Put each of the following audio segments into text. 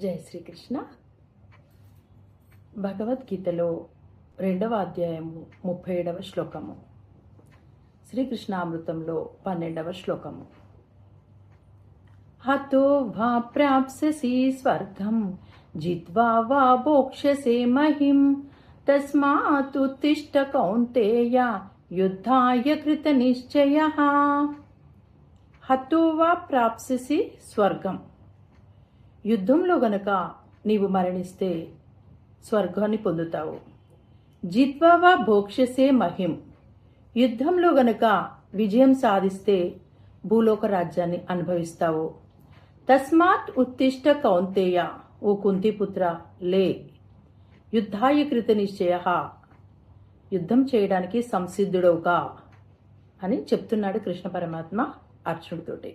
జై శ్రీకృష్ణ. భగవద్గీతలో 2వ అధ్యాయము 37వ శ్లోకము, శ్రీకృష్ణామృతంలో 12వ శ్లోకము. హతో వా ప్రాప్స్యసి స్వర్గం జిత్వా వా భోక్ష్యసే మహిం తస్మాత్ ఉత్తిష్ఠ కౌంతేయ యుద్ధాయ కృత నిశ్చయః. హతో వా ప్రాప్స్యసి స్వర్గం, యుద్ధంలో గనక నీవు మరణిస్తే స్వర్గాన్ని పొందుతావు. జిత్వా భోక్ష్యసే మహిం, యుద్ధంలో గనక విజయం సాధిస్తే భూలోక రాజ్యాన్ని అనుభవిస్తావు. తస్మాత్ ఉత్తిష్ఠ కౌంతేయ, ఓ కుంతిపుత్ర లే, యుద్ధాయ కృత నిశ్చయ, యుద్ధం చేయడానికి సంసిద్ధుడవుగా అని చెప్తున్నాడు కృష్ణ పరమాత్మ అర్జునుడితోటి.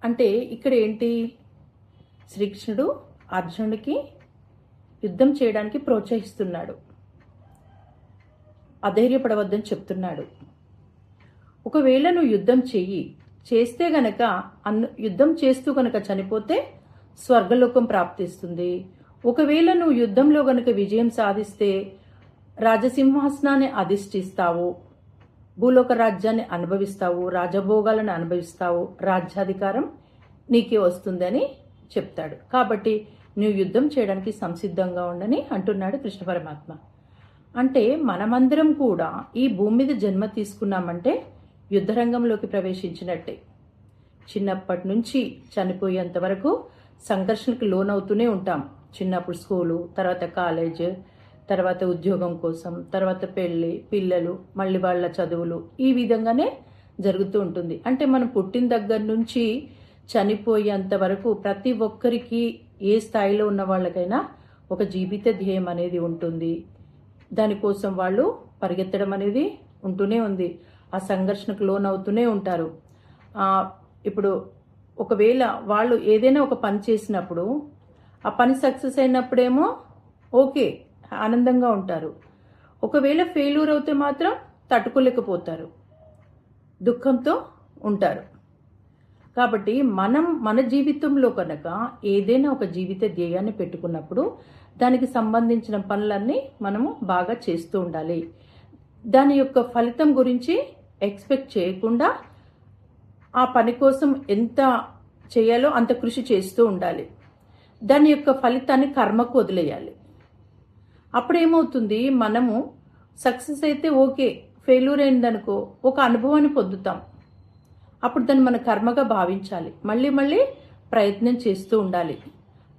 అంటే ఇక్కడ ఏంటి, శ్రీకృష్ణుడు అర్జునుడికి యుద్ధం చేయడానికి ప్రోత్సహిస్తున్నాడు, అధైర్యపడవద్దని చెప్తున్నాడు. ఒకవేళ నువ్వు యుద్ధం చేస్తే గనక యుద్ధం చేస్తూ గనక చనిపోతే స్వర్గలోకం ప్రాప్తిస్తుంది. ఒకవేళ నువ్వు యుద్ధంలో గనక విజయం సాధిస్తే రాజసింహాసనాన్ని అధిష్ఠిస్తావు, భూలోక రాజ్యాన్ని అనుభవిస్తావు, రాజభోగాలను అనుభవిస్తావు, రాజ్యాధికారం నీకే వస్తుందని చెప్తాడు. కాబట్టి నువ్వు యుద్ధం చేయడానికి సంసిద్ధంగా ఉండని అంటున్నాడు కృష్ణ పరమాత్మ. అంటే మనమందరం కూడా ఈ భూమి మీద జన్మ తీసుకున్నామంటే యుద్ధరంగంలోకి ప్రవేశించినట్టే. చిన్నప్పటి నుంచి చనిపోయేంత వరకు సంఘర్షణకు లోనవుతూనే ఉంటాం. చిన్నప్పుడు స్కూలు, తర్వాత కాలేజ్, తర్వాత ఉద్యోగం కోసం, తర్వాత పెళ్ళి, పిల్లలు, మళ్ళీ వాళ్ళ చదువులు, ఈ విధంగానే జరుగుతూ ఉంటుంది. అంటే మనం పుట్టిన దగ్గర నుంచి చనిపోయేంత వరకు ప్రతి ఒక్కరికి, ఏ స్థాయిలో ఉన్న వాళ్ళకైనా ఒక జీవిత ధ్యేయం అనేది ఉంటుంది. దానికోసం వాళ్ళు పరిగెత్తడం అనేది ఉంటూనే ఉంది. ఆ సంఘర్షణకు లోనవుతూనే ఉంటారు. ఇప్పుడు ఒకవేళ వాళ్ళు ఏదైనా ఒక పని చేసినప్పుడు ఆ పని సక్సెస్ అయినప్పుడేమో ఓకే, ఆనందంగా ఉంటారు. ఒకవేళ ఫెయిల్యూర్ అవుతే మాత్రం తట్టుకోలేకపోతారు, దుఃఖంతో ఉంటారు. కాబట్టి మన జీవితంలో కనుక ఏదైనా ఒక జీవిత ధ్యేయాన్ని పెట్టుకున్నప్పుడు దానికి సంబంధించిన పనులన్నీ మనము బాగా చేస్తూ ఉండాలి. దాని యొక్క ఫలితం గురించి ఎక్స్పెక్ట్ చేయకుండా ఆ పని కోసం ఎంత చేయాలో అంత కృషి చేస్తూ ఉండాలి. దాని యొక్క ఫలితాన్ని కర్మకు వదిలేయాలి. అప్పుడేమవుతుంది, మనము సక్సెస్ అయితే ఓకే, ఫెయిల్యూర్ అయిందనుకో ఒక అనుభవాన్ని పొందుతాం. అప్పుడు దాన్ని మన కర్మగా భావించాలి, మళ్ళీ మళ్ళీ ప్రయత్నం చేస్తూ ఉండాలి.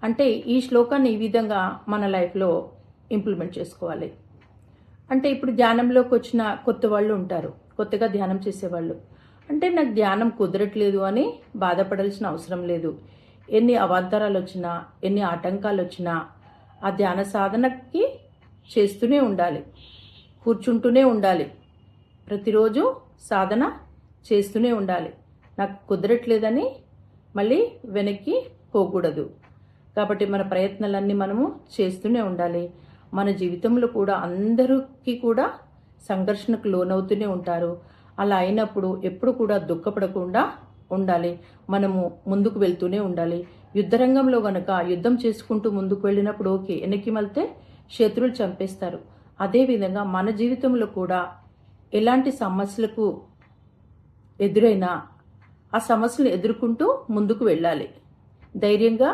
అంటే ఈ శ్లోకాన్ని ఈ విధంగా మన లైఫ్లో ఇంప్లిమెంట్ చేసుకోవాలి. అంటే ఇప్పుడు ధ్యానంలోకి వచ్చిన కొత్త వాళ్ళు ఉంటారు, కొత్తగా ధ్యానం చేసేవాళ్ళు. అంటే నాకు ధ్యానం కుదరట్లేదు అని బాధపడాల్సిన అవసరం లేదు. ఎన్ని అవాంతరాలు వచ్చినా, ఎన్ని ఆటంకాలు వచ్చినా ఆ ధ్యాన సాధనకి చేస్తూనే ఉండాలి, కూర్చుంటూనే ఉండాలి, ప్రతిరోజు సాధన చేస్తూనే ఉండాలి. నాకు కుదరట్లేదని మళ్ళీ వెనక్కి పోకూడదు. కాబట్టి మన ప్రయత్నాలన్నీ మనము చేస్తూనే ఉండాలి. మన జీవితంలో కూడా అందరికీ కూడా సంఘర్షణకు లోనవుతూనే ఉంటారు. అలా అయినప్పుడు ఎప్పుడు కూడా దుఃఖపడకుండా ఉండాలి. మనము ముందుకు వెళ్తూనే ఉండాలి. యుద్ధరంగంలో గనక యుద్ధం చేసుకుంటూ ముందుకు వెళ్ళినప్పుడు ఓకే, వెనక్కి వెళ్తే శత్రువులు చంపేస్తారు. అదేవిధంగా మన జీవితంలో కూడా ఎలాంటి సమస్యలకు ఎదురైనా ఆ సమస్యలు ఎదుర్కొంటూ ముందుకు వెళ్ళాలి, ధైర్యంగా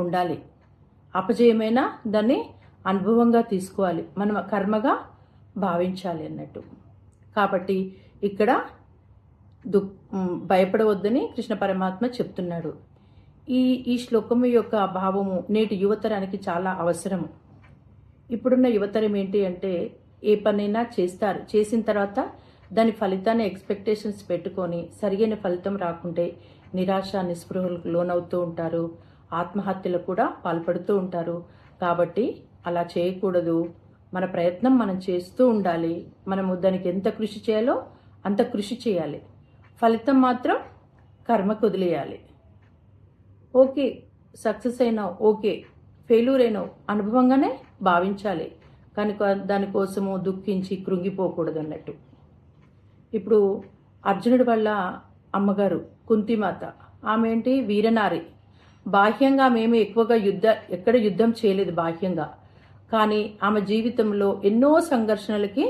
ఉండాలి. అపజయమైన దాన్ని అనుభవంగా తీసుకోవాలి, మనం కర్మగా భావించాలి అన్నట్టు. కాబట్టి ఇక్కడ భయపడవద్దని కృష్ణ పరమాత్మ చెప్తున్నాడు. ఈ శ్లోకము యొక్క భావము నేటి యువతరానికి చాలా అవసరము. ఇప్పుడున్న యువతరం ఏంటి అంటే ఏ పనైనా చేస్తారు, చేసిన తర్వాత దాని ఫలితాన్ని ఎక్స్పెక్టేషన్స్ పెట్టుకొని సరియైన ఫలితం రాకుంటే నిరాశ, నిస్పృహలకు లోనవుతూ ఉంటారు, ఆత్మహత్యలకు కూడా పాల్పడుతూ ఉంటారు. కాబట్టి అలా చేయకూడదు. మన ప్రయత్నం మనం చేస్తూ ఉండాలి. మనము దానికి ఎంత కృషి చేయాలో అంత కృషి చేయాలి. ఫలితం మాత్రం కర్మకు వదిలేయాలి. ఓకే, సక్సెస్ అయినావు, ఓకే, ఫెయిల్యూర్ అయినావు, అనుభవంగానే భావించాలి. కనుక దానికోసము దుఃఖించి కృంగిపోకూడదు అన్నట్టు. ఇప్పుడు అర్జునుడి వల్ల అమ్మగారు కుంతిమాత, ఆమె ఏంటి, వీరనారి. బాహ్యంగా మేము ఎక్కువగా ఎక్కడ యుద్ధం చేయలేదు బాహ్యంగా, కానీ ఆమె జీవితంలో ఎన్నో సంఘర్షణలకి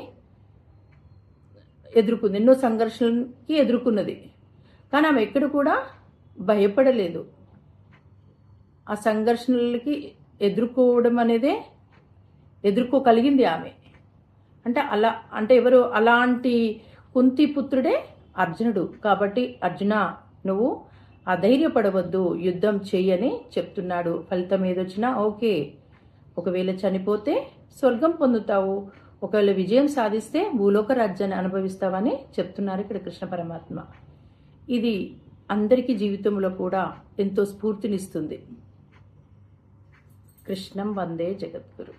ఎదుర్కొన్నది. కానీ ఆమె ఎక్కడ కూడా భయపడలేదు. ఆ సంఘర్షణలకి ఎదుర్కోవడం అనేదే ఎదుర్కోగలిగింది ఆమె. అంటే ఎవరు అలాంటి కుంతి పుత్రుడే అర్జునుడు. కాబట్టి అర్జున, నువ్వు అధైర్యపడవద్దు, యుద్ధం చెయ్యని చెప్తున్నాడు. ఫలితం ఏదొచ్చినా ఓకే. ఒకవేళ చనిపోతే స్వర్గం పొందుతావు, ఒకవేళ విజయం సాధిస్తే భూలోక రాజ్యాన్ని అనుభవిస్తావని చెప్తున్నారు ఇక్కడ కృష్ణ పరమాత్మ. ఇది అందరికీ జీవితంలో కూడా ఎంతో స్ఫూర్తినిస్తుంది. కృష్ణం వందే జగద్గురు.